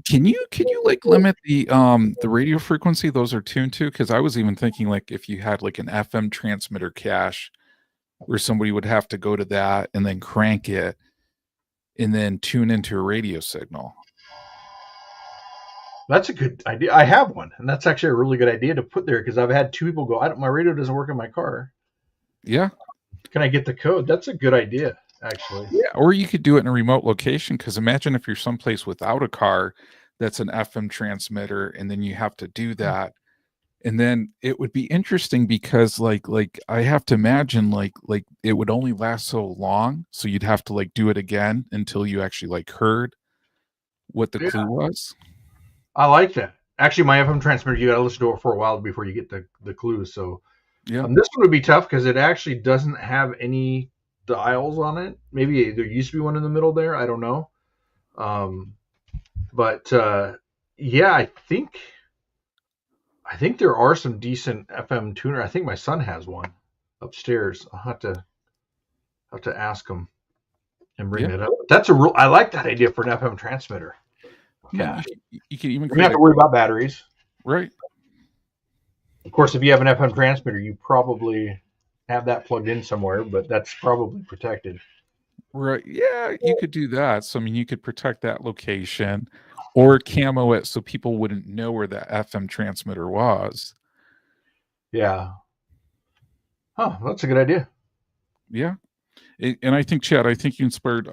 Can you like limit the radio frequency those are tuned to? Because I was even thinking like if you had like an FM transmitter cache where somebody would have to go to that and then crank it and then tune into a radio signal. That's a good idea. I have one, and that's actually a really good idea to put there, because I've had two people go, my radio doesn't work in my car. Yeah. Can I get the code? That's a good idea, actually. Yeah, or you could do it in a remote location, because imagine if you're someplace without a car that's an FM transmitter, and then you have to do that. And then it would be interesting because like I have to imagine like it would only last so long. So you'd have to like do it again until you actually like heard what the clue was. I like that. Actually, my FM transmitter, you got to listen to it for a while before you get the clues. So yeah, this one would be tough because it actually doesn't have any dials on it. Maybe there used to be one in the middle there. I don't know. But yeah, I think there are some decent FM tuner. I think my son has one upstairs. I'll have to ask him and bring it up. That's I like that idea for an FM transmitter. Yeah, you can even. You don't have to worry about batteries, right? Of course, if you have an FM transmitter, you probably have that plugged in somewhere, but that's probably protected. Right. Yeah, you could do that. So I mean, you could protect that location, or camo it so people wouldn't know where that FM transmitter was. Yeah. Oh, that's a good idea. Yeah. And I think, Chad, I think you inspired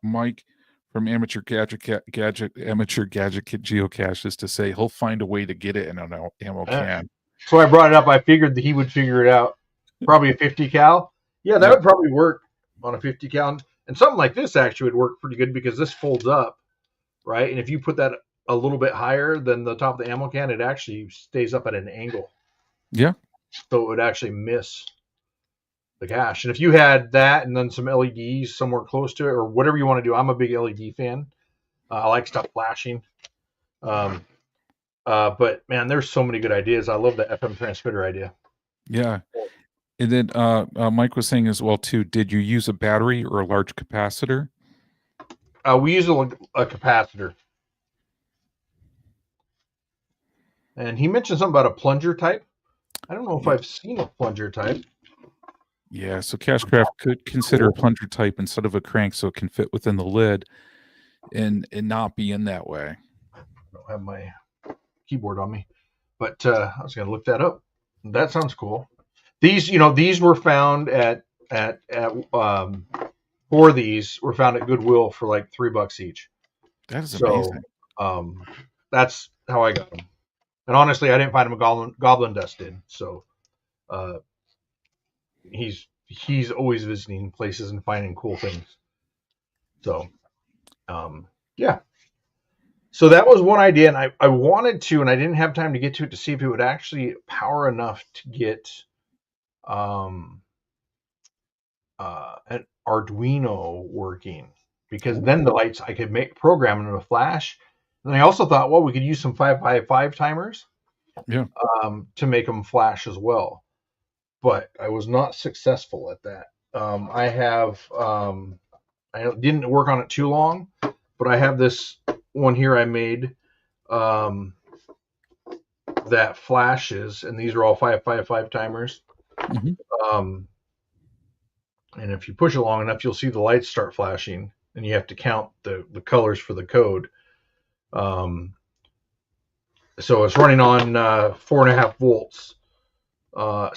Mike from Amateur Gadget Geocaches to say he'll find a way to get it in an ammo can. So I brought it up. I figured that he would figure it out. Probably a 50 cal. Yeah, that would probably work on a 50 cal. And something like this actually would work pretty good because this folds up, right? And if you put that a little bit higher than the top of the ammo can, it actually stays up at an angle. Yeah. So it would actually miss. the cache. And if you had that and then some LEDs somewhere close to it, or whatever you want to do, I'm a big LED fan. I like stuff flashing. But man, there's so many good ideas. I love the FM transmitter idea. Yeah. And then Mike was saying as well too, did you use a battery or a large capacitor? We use a capacitor. And he mentioned something about a plunger type. I don't know if I've seen a plunger type. Yeah, so Cachecraft could consider a plunger type instead of a crank, so it can fit within the lid and not be in that way. I don't have my keyboard on me, but I was going to look that up. That sounds cool. These were found at 4 of these were found at Goodwill for like $3 each. That is amazing. That's how I got them. And honestly, I didn't find them. Goblin Dust did. So he's always visiting places and finding cool things. So yeah. So that was one idea, and I wanted to, and I didn't have time to get to it to see if it would actually power enough to get an Arduino working, because then the lights I could program them to flash. And I also thought, well, we could use some 5x5 timers, to make them flash as well. But I was not successful at that. I didn't work on it too long, but I have this one here I made that flashes, and these are all 5x5 timers. Mm-hmm. And if you push it long enough, you'll see the lights start flashing, and you have to count the colors for the code. So it's running on 4.5 volts.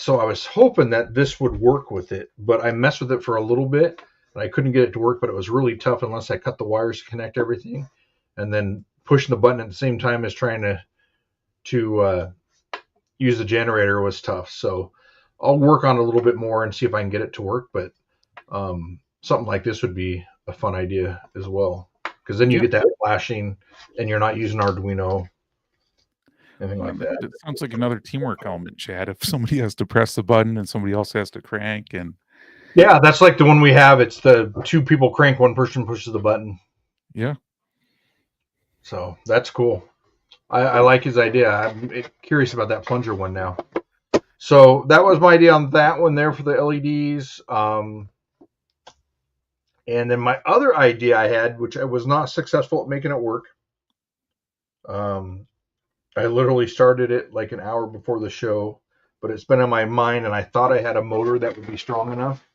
So I was hoping that this would work with it, but I messed with it for a little bit, and I couldn't get it to work, but it was really tough unless I cut the wires to connect everything. And then pushing the button at the same time as trying to use the generator was tough. So I'll work on it a little bit more and see if I can get it to work. But something like this would be a fun idea as well, because then you get that flashing and you're not using Arduino, anything like that. It sounds like another teamwork element, Chad. If somebody has to press the button and somebody else has to crank, and yeah, that's like the one we have. It's the 2 people crank, 1 person pushes the button. Yeah. So that's cool. I like his idea. I'm curious about that plunger one now. So that was my idea on that one there for the LEDs. And then my other idea I had, which I was not successful at making it work. I literally started it like an hour before the show, but it's been on my mind, and I thought I had a motor that would be strong enough,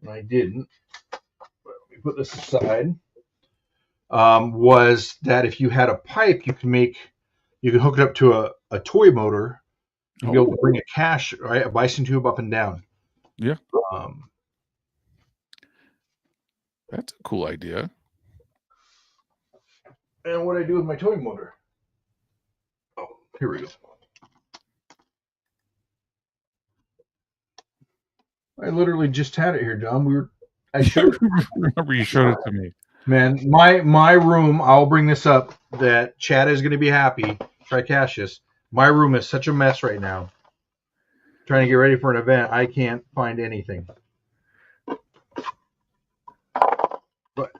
and I didn't. But let me put this aside. Was that if you had a pipe, you can hook it up to a toy motor and be able to bring a cache, right, a bison tube up and down. Yeah. That's a cool idea. And what I do with my toy motor? Oh, here we go. I literally just had it here, John. I showed it. Remember you showed it to me. Man, my room, I'll bring this up, that Chad is going to be happy. Geocaches. My room is such a mess right now. Trying to get ready for an event, I can't find anything. But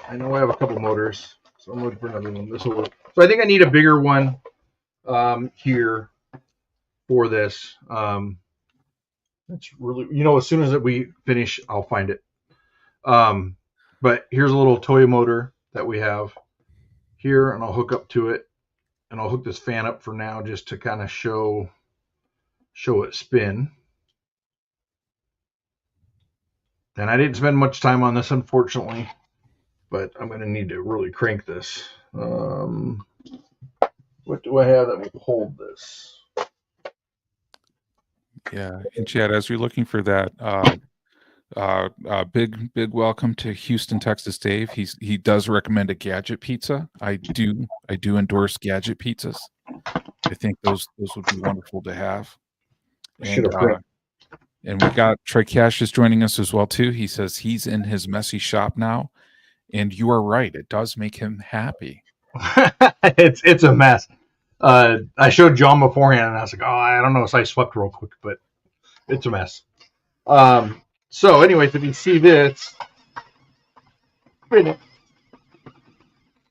I know I have a couple motors, so I'm looking for another one. This will work. So I think I need a bigger one here for this. That's really, as soon as we finish, I'll find it. But here's a little toy motor that we have here, and I'll hook up to it, and I'll hook this fan up for now just to kind of show it spin. And I didn't spend much time on this, unfortunately, but I'm going to need to really crank this. What do I have that will hold this? Yeah, and Chad, as you're looking for that, big welcome to Houston, Texas, Dave. He does recommend a Gadget pizza. I do endorse Gadget pizzas. I think those would be wonderful to have. And we got Geocaches joining us as well too. He says he's in his messy shop now, and you are right. It does make him happy. It's a mess. I showed John beforehand, and I was like, I don't know if I swept real quick, but it's a mess. So anyways, if you see this, spin it,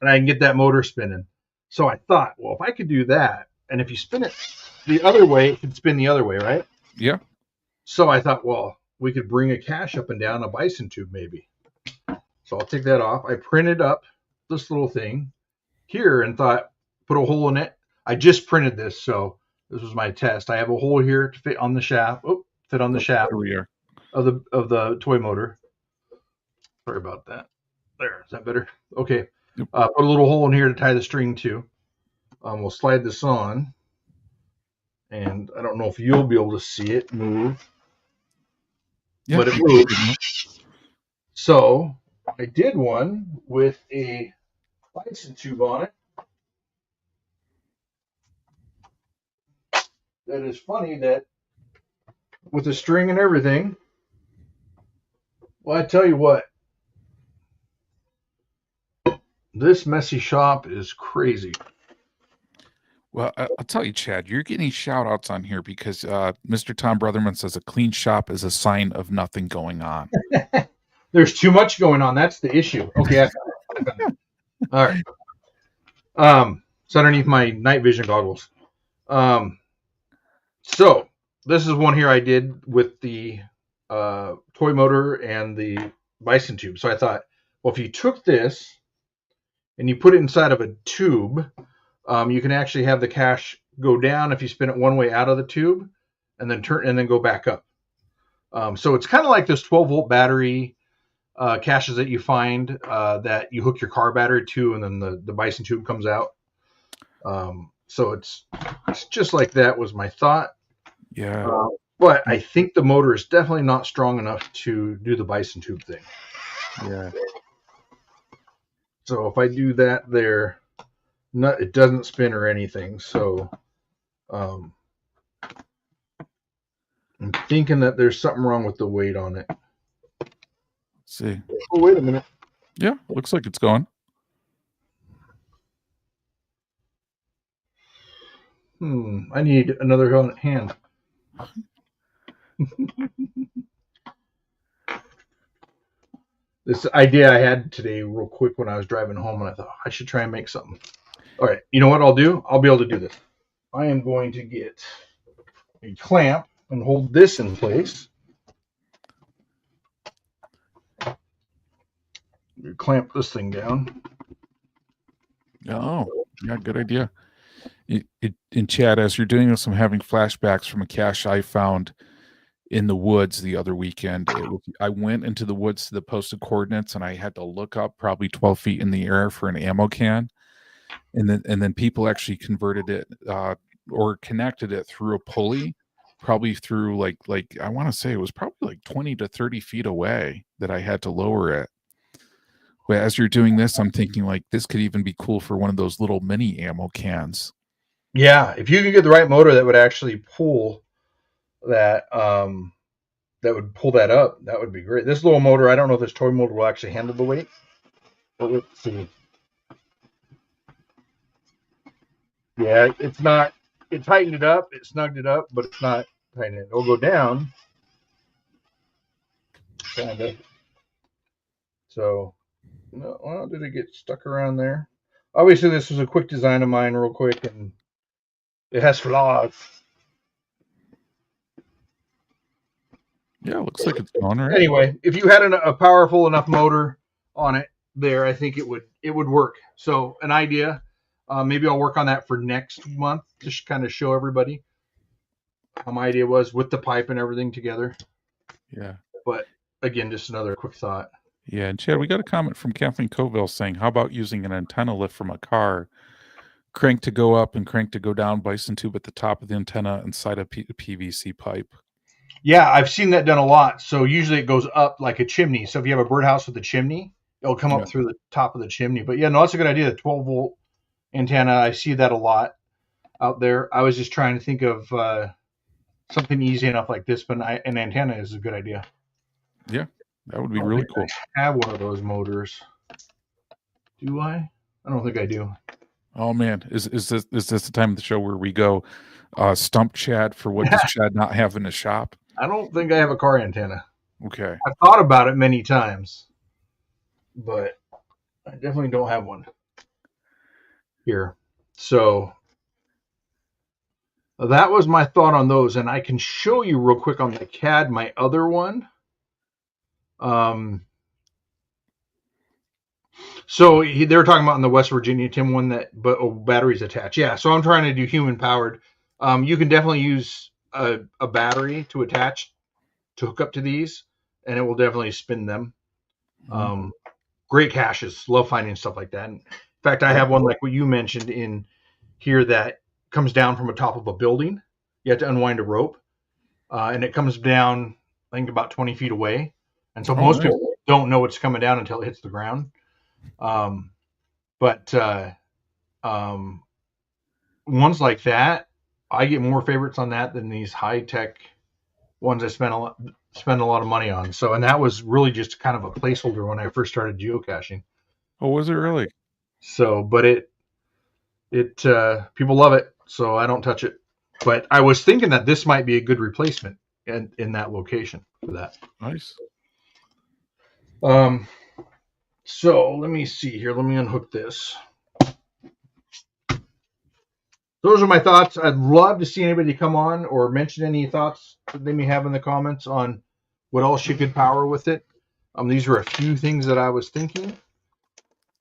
and I can get that motor spinning. So I thought, well, if I could do that, and if you spin it the other way, it can spin the other way, right? Yeah. So I thought, well, we could bring a cache up and down a bison tube maybe. So I'll take that off. I printed up this little thing here and thought, put a hole in it. I just printed this, so this was my test. I have a hole here to fit on the shaft. Fit on the shaft There we are. of the toy motor. Sorry about that. There, is that better? Okay. Yep. Put a little hole in here to tie the string to. We'll slide this on, and I don't know if you'll be able to see it move, Yeah. but it moves. So I did one with a bison tube on it. That is funny that with the string and everything. Well, I tell you what, this messy shop is crazy. Well, I'll tell you, Chad, you're getting shout outs on here because Mr. Tom Brotherman says a clean shop is a sign of nothing going on. There's too much going on. That's the issue. Okay. All right. It's underneath my night vision goggles. So this is one here I did with the toy motor and the bison tube. So I thought, well, if you took this and you put it inside of a tube, you can actually have the cache go down if you spin it one way out of the tube and then turn and then go back up. So it's kind of like this 12-volt battery caches that you find that you hook your car battery to, and then the bison tube comes out. So it's just like that was my thought. Yeah. But I think the motor is definitely not strong enough to do the bison tube thing. Yeah. So if I do that there, it doesn't spin or anything. So I'm thinking that there's something wrong with the weight on it. Let's see. Oh, wait a minute. Yeah, looks like it's going. I need another hand. This idea I had today real quick when I was driving home, and I thought I should try and make something. All right, you know what I'll do? I'll be able to do this. I am going to get a clamp and hold this in place. Clamp this thing down. Oh, yeah, good idea. In chat, as you're doing this, I'm having flashbacks from a cache I found in the woods the other weekend. I went into the woods to the posted coordinates, and I had to look up probably 12 feet in the air for an ammo can, and then people actually converted it or connected it through a pulley, probably through like I want to say it was probably like 20 to 30 feet away that I had to lower it. But as you're doing this, I'm thinking like this could even be cool for one of those little mini ammo cans. Yeah, if you can get the right motor that would actually pull that, that would pull that up, that would be great. This little motor, I don't know if this toy motor will actually handle the weight, but let's see. Yeah, it's not. It tightened it up, it snugged it up, but it's not tightening it. It'll go down, kind of. So, no, well, did it get stuck around there? Obviously, this was a quick design of mine, real quick, and it has flaws. Yeah, it looks like it's going right. Anyway, if you had a powerful enough motor on it there, I think it would work. So an idea, maybe I'll work on that for next month, just kind of show everybody how my idea was with the pipe and everything together. Yeah. But again, just another quick thought. Yeah, and Chad, we got a comment from Kathleen Coville saying, how about using an antenna lift from a car, crank to go up and crank to go down, bison tube at the top of the antenna inside a PVC pipe? Yeah, I've seen that done a lot. So usually it goes up like a chimney. So if you have a birdhouse with a chimney, it'll come up through the top of the chimney. But yeah, no, that's a good idea. The 12-volt antenna, I see that a lot out there. I was just trying to think of something easy enough like this, but an antenna is a good idea. Yeah, that would be really cool. I have one of those motors. Do I? I don't think I do. Oh man, is this the time of the show where we go stump Chad for what does Chad not have in his shop? I don't think I have a car antenna. Okay. I've thought about it many times, but I definitely don't have one here. So that was my thought on those, and I can show you real quick on the CAD my other one. So they were talking about in the West Virginia Tim one that batteries attached. Yeah, so I'm trying to do human powered. You can definitely use a battery to attach to hook up to these, and it will definitely spin them. Great caches. Love finding stuff like that. In fact, I have one like what you mentioned in here that comes down from the top of a building. You have to unwind a rope, and it comes down, I think, about 20 feet away. And so most people don't know it's coming down until it hits the ground. But ones like that, I get more favorites on that than these high tech ones I spend a lot of money on. So, and that was really just kind of a placeholder when I first started geocaching. Oh, was it really? So, but it people love it, so I don't touch it. But I was thinking that this might be a good replacement in that location for that. Nice. So let me see here. Let me unhook this. Those are my thoughts. I'd love to see anybody come on or mention any thoughts that they may have in the comments on what else you could power with it. These are a few things that I was thinking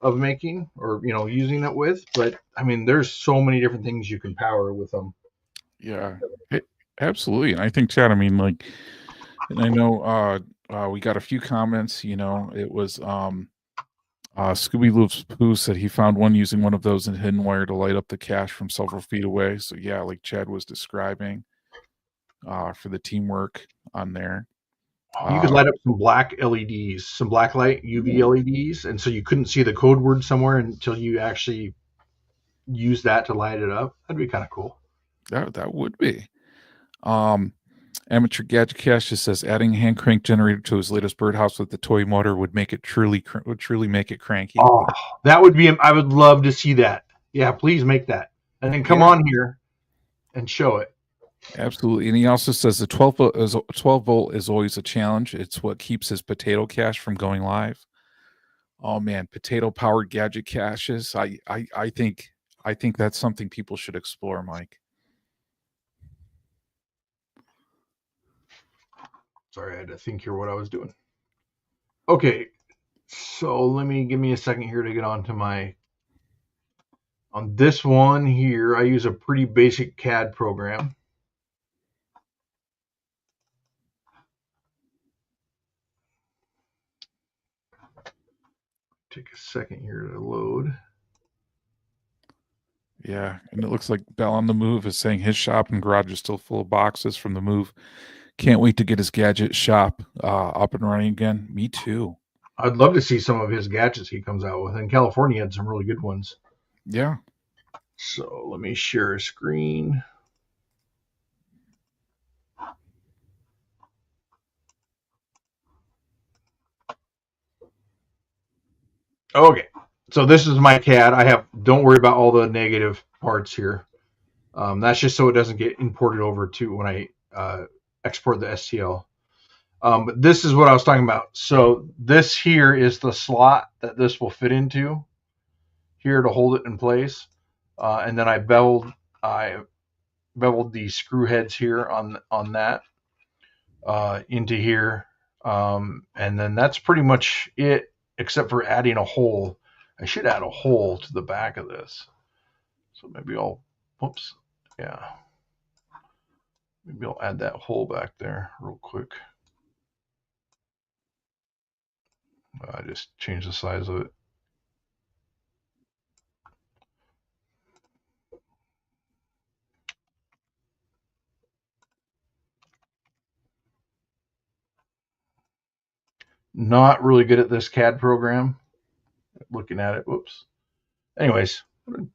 of making or using it with, but I mean, there's so many different things you can power with them. Yeah, absolutely. And I think, Chad, I mean, like, and I know we got a few comments. It was Scooby Loop's Pooh said he found one using one of those in hidden wire to light up the cache from several feet away. So yeah, like Chad was describing, for the teamwork on there. You could light up some black LEDs, some black light UV LEDs, and so you couldn't see the code word somewhere until you actually use that to light it up. That'd be kind of cool. That would be. Amateur Gadget Cache just says adding a hand crank generator to his latest birdhouse with the toy motor would truly make it cranky. Oh, that would be. I would love to see that. Yeah, please make that, and then come on here and show it. Absolutely. And he also says the 12 volt is always a challenge. It's what keeps his potato cache from going live. Oh man, potato powered gadget caches. I think that's something people should explore, Mike. Sorry, I had to think here what I was doing. Okay, so give me a second here to get on this one here. I use a pretty basic CAD program. Take a second here to load. Yeah, and it looks like Bell on the Move is saying his shop and garage is still full of boxes from the move. Can't wait to get his gadget shop up and running again. Me too. I'd love to see some of his gadgets he comes out with. In California, he had some really good ones. Yeah. So let me share a screen. Okay, so this is my CAD. Don't worry about all the negative parts here. That's just so it doesn't get imported over to when I export the STL. But this is what I was talking about. So this here is the slot that this will fit into here to hold it in place. And then I beveled the screw heads here on that into here. And then that's pretty much it, except for adding a hole. I should add a hole to the back of this. So maybe maybe I'll add that hole back there real quick. I just changed the size of it. Not really good at this CAD program. Looking at it, whoops. Anyways, what a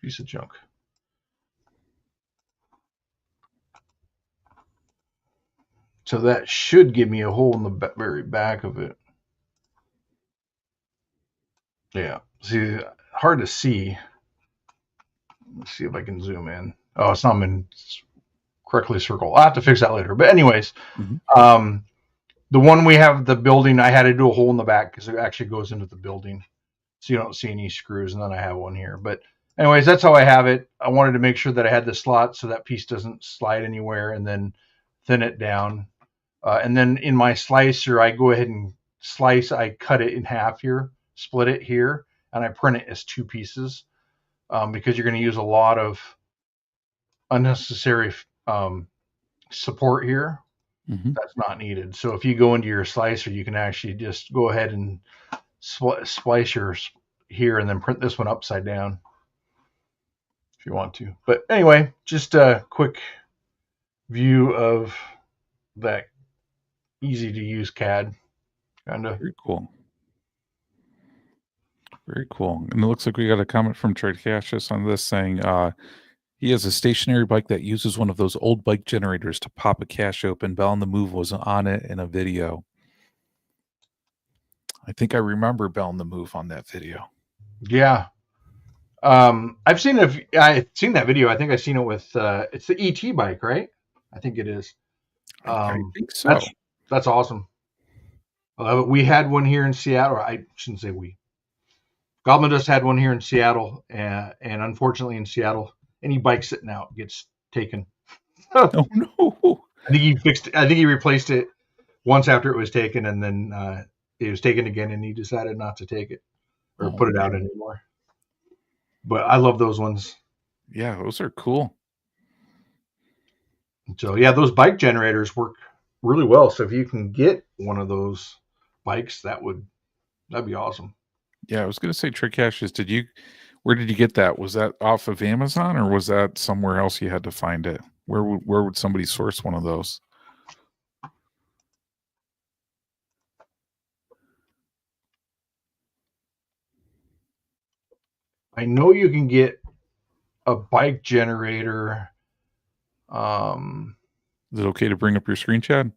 piece of junk. So that should give me a hole in the very back of it. Yeah, see, hard to see. Let's see if I can zoom in. Oh, it's not correctly circle. I'll have to fix that later. But anyways, Mhm. the one we have, the building, I had to do a hole in the back because it actually goes into the building, so you don't see any screws. And then I have one here. But anyways, that's how I have it. I wanted to make sure that I had the slot so that piece doesn't slide anywhere, and then thin it down. And then in my slicer, I go ahead and slice. I cut it in half here, split it here, and I print it as 2 pieces because you're going to use a lot of unnecessary support here. That's not needed. So if you go into your slicer, you can actually just go ahead and splice yours here and then print this one upside down if you want to. But anyway, just a quick view of that easy to use CAD. Kind of. Very cool. Very cool. And it looks like we got a comment from Geocaches on this saying he has a stationary bike that uses one of those old bike generators to pop a cache open. Bell on the Move was on it in a video. I think I remember Bell on the Move on that video. Yeah. I've seen that video. I think I've seen it with it's the ET bike, right? I think it is. I think so. That's awesome. We had one here in Seattle. I shouldn't say we. Goblin Dust had one here in Seattle, and unfortunately in Seattle, any bike sitting out gets taken. Oh no! I think he replaced it once after it was taken, and then it was taken again, and he decided not to take it or put it out anymore. But I love those ones. Yeah, those are cool. So yeah, those bike generators work really well. So if you can get one of those bikes, that'd be awesome. Yeah, I was going to say Geocaches. Where did you get that? Was that off of Amazon or was that somewhere else you had to find it? Where would somebody source one of those? I know you can get a bike generator. Is it okay to bring up your screen, Chad?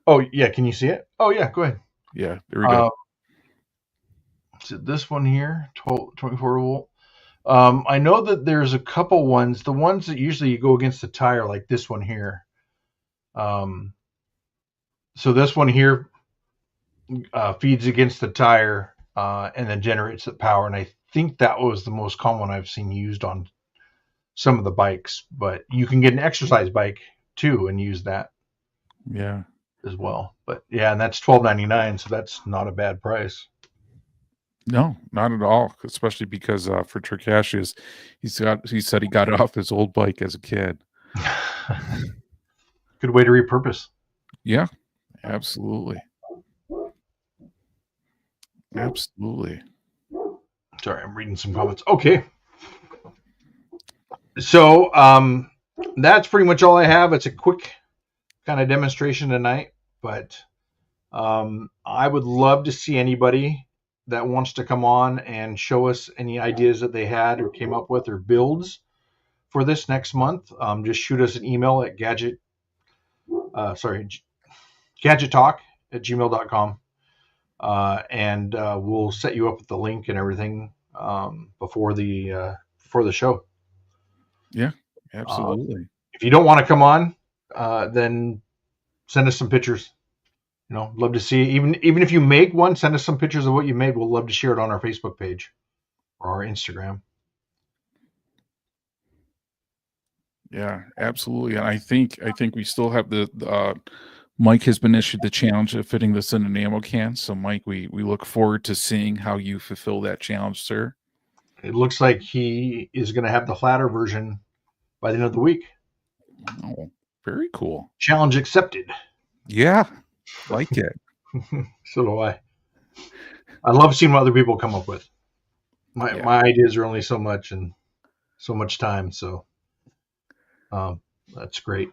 Oh yeah, can you see it? Oh yeah, go ahead. Yeah, there we go. Is it this one here? 24 volt. I know that there's a couple ones. The ones that usually you go against the tire, like this one here. So this one here feeds against the tire and then generates the power. And I think that was the most common one I've seen used on some of the bikes. But you can get an exercise bike too and use that. Yeah. As well. But yeah, and that's $12.99, so that's not a bad price. No, not at all. Especially because for Geocaches, he said he got it off his old bike as a kid. Good way to repurpose. Yeah, absolutely. Absolutely. Sorry, I'm reading some comments. Okay. So that's pretty much all I have. It's a quick kind of demonstration tonight, but I would love to see anybody that wants to come on and show us any ideas that they had or came up with or builds for this next month. Just shoot us an email at gadgettalk@gmail.com, and we'll set you up with the link and everything before the show. Yeah, absolutely. If you don't want to come on, then send us some pictures. Love to see, even if you make one, send us some pictures of what you made. We'll love to share it on our Facebook page or our Instagram. Yeah, absolutely. And I think we still have the Mike has been issued the challenge of fitting this in an ammo can. So Mike, we look forward to seeing how you fulfill that challenge, sir. It looks like he is going to have the flatter version by the end of the week. Oh, very cool. Challenge accepted. Yeah, like it. So do I. I love seeing what other people come up with. My ideas are only so much and so much time. So that's great.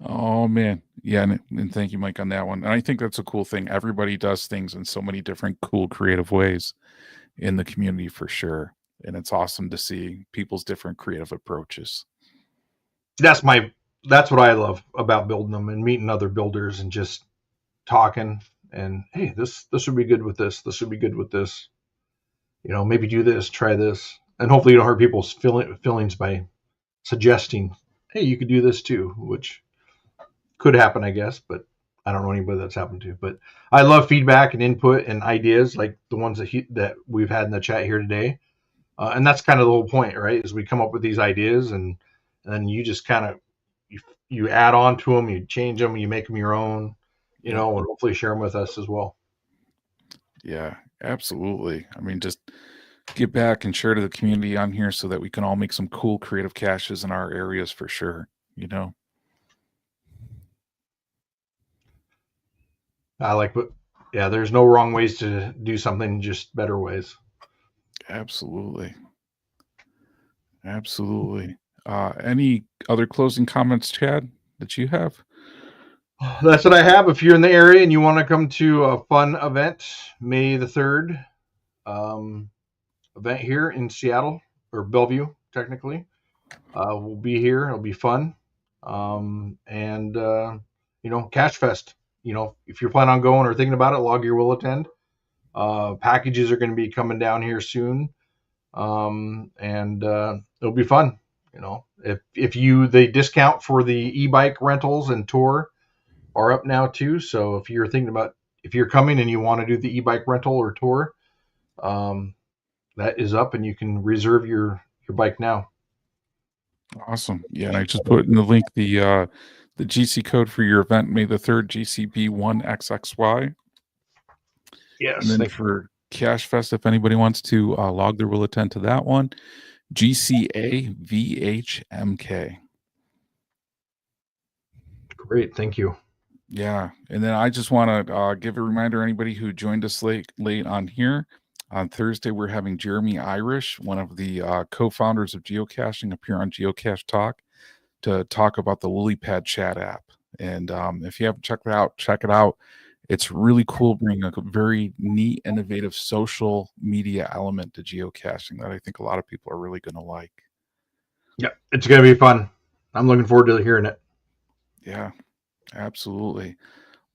Oh man. Yeah. And thank you, Mike, on that one. And I think that's a cool thing. Everybody does things in so many different cool, creative ways in the community for sure. And it's awesome to see people's different creative approaches. That's what I love about building them and meeting other builders and just talking and, hey, this would be good with this. This would be good with this. Maybe do this, try this. And hopefully you don't hurt people's feelings by suggesting hey, you could do this too, which could happen, I guess, but I don't know anybody that's happened to. But I love feedback and input and ideas like the ones that we've had in the chat here today. And that's kind of the whole point, right? Is we come up with these ideas, and then you just kind of you add on to them, you change them, you make them your own, you know, and hopefully share them with us as well. Yeah, absolutely. I mean, just get back and share to the community on here so that we can all make some cool creative caches in our areas for sure, you know. I like, but yeah, there's no wrong ways to do something, just better ways. Absolutely. Absolutely. Any other closing comments, Chad, that you have? That's what I have. If you're in the area and you want to come to a fun event, May the 3rd, event here in Seattle, or Bellevue, technically, we'll be here. It'll be fun. And, Cache Fest. If you're planning on going or thinking about it, Log Your will attend. Packages are going to be coming down here soon. And it'll be fun. If the discount for the e-bike rentals and tour are up now too. So if you're coming and you want to do the e-bike rental or tour, that is up, and you can reserve your bike now. Awesome. Yeah, and I just put in the link the GC code for your event, May the 3rd, GCB1XXY. Yes. And then for Cache Fest, if anybody wants to log their will attend to that one, GCAVHMK. Great. Thank you. Yeah. And then I just want to give a reminder, anybody who joined us late on here, on Thursday, we're having Jeremy Irish, one of the co-founders of geocaching, appear on Geocache Talk to talk about the LilyPad chat app. And if you haven't checked it out, check it out. It's really cool, bringing a very neat, innovative social media element to geocaching that I think a lot of people are really going to like. Yeah, it's going to be fun. I'm looking forward to hearing it. Yeah, absolutely.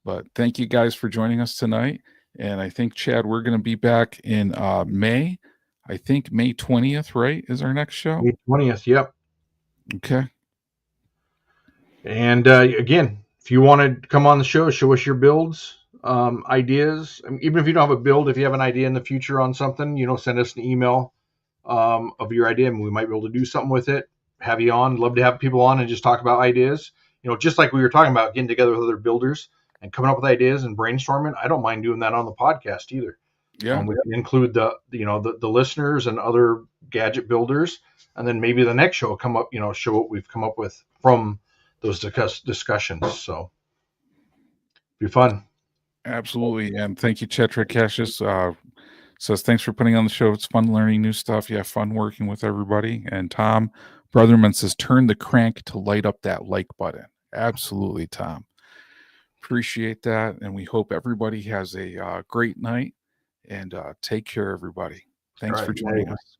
But thank you guys for joining us tonight. And I think, Chad, we're going to be back in May. I think May 20th, right, is our next show? May 20th, yep. Okay. And again, if you want to come on the show, show us your builds, ideas. I mean, even if you don't have a build, if you have an idea in the future on something, send us an email of your idea, and we might be able to do something with it. Have you on. Love to have people on and just talk about ideas. Just like we were talking about getting together with other builders and coming up with ideas and brainstorming. I don't mind doing that on the podcast either. Yeah. We can include the listeners and other gadget builders, and then maybe the next show will come up, show what we've come up with from those discussions. So be fun. Absolutely. And thank you, Chetra Caches. Says thanks for putting on the show. It's fun learning new stuff. Yeah, fun working with everybody. And Tom Brotherman says turn the crank to light up that like button. Absolutely, Tom. Appreciate that. And we hope everybody has a great night. And take care, everybody. Thanks for joining us.